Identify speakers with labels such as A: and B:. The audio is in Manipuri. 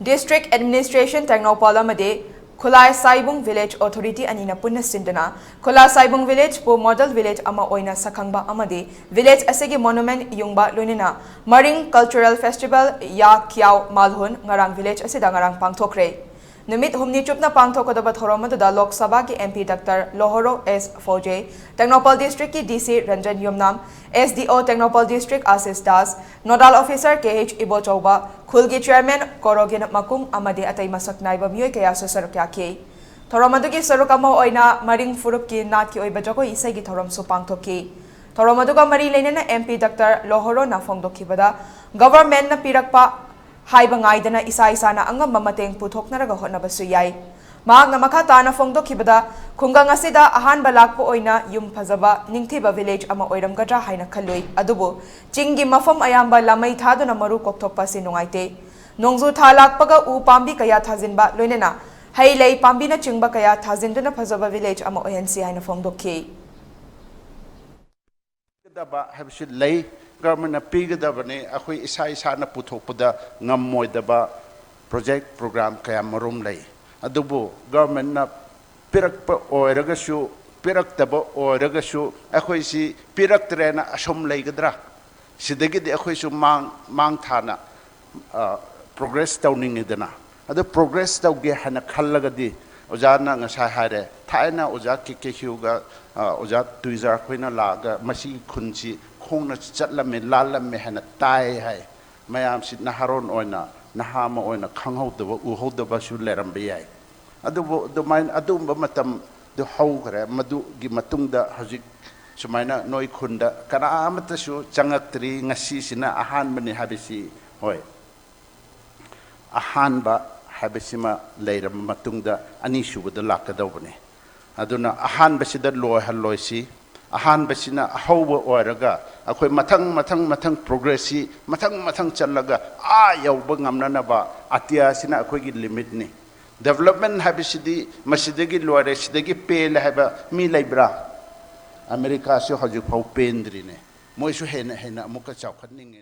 A: District Administration Technopol amade Khulai Saibung Village Authority anina punna sindana Khulai Saibung Village po model village ama oina sakhangba amade village asegi monument yungba loinina Marine Cultural Festival ya Kiao Malhun ngarang village asida ngarang pangthokre Numit humni chupna pangthokodaba thoromaduda Lok Sabha ki MP Dr.Lohro S. Fauje, Technopol District ki DC Ranjan Yumnam, SDO Technopol District Asis Das, Nodal Officer KH Ibo Chauba, Khulgi Chairman Korogin Makung Amade Atay Masak Naiba Myoy Kaya Susarukya K. Thoromadugi Sarukamo Oina Maring Furup ki Nat ki Oibajako Isay ki Thorom Su Pangthoki. Thoromaduga Mari Lenena MP Dr.Lohro na Fongdokibada, Government na Pirakpa Haiba ngaidana isa-isa na angam mamateng puthok na ragahot na basuyay. Maag na makata na fongdokibada, kunggang asida ahanba lakpo oina yung pazaba ningtiba village ama oiram gadra hay na kaloy. Adubo, Chingi mapham ayamba lanmei thaduna maru kokthokpa si nungaite. Nongzu thalak paga pambi kaya thazinba loinena, hay lay pambi na chingba kaya thazinduna pazaba village ama oyansi hay na fongdoki.
B: Government na pigadabane ako'y isa-isa na puthokpada ngamoydaba project program kaya marum lay. Adubo government na pirakpa oiragasyo piraktaba oiragasyo ako'y si piraktre na asom lay gadra. Sidagi di ako'y su mang thana progress daw ningidana. Ado progress daw gihana khalaga di oja na nga sahare thaina oja kikehyuga oja tuizar khoina laga masi khunchi khongna chatlame lalame hana tai hai mayam sit naharon oina nahama oina khanghaudaba uhodaba su lerambe yai adu domain adu matam do hawgre madu gi matungda hajik sumaina noi khunda kana amata su changaktri ngasi sina ahan bani habisi hoi ahan ba habisima leiram matungda ani subada lakadawne aduna ahan basida loy halloisi ahan basina ahawba oiraga akhoi mathang progressi mathang challaga yauba ngamna ba atia sina akhoi gi limit ni development habisidi masidagi loire sidagi pel haba mi laibra america se haju phau pendri ne moi su hena muka chawkhaning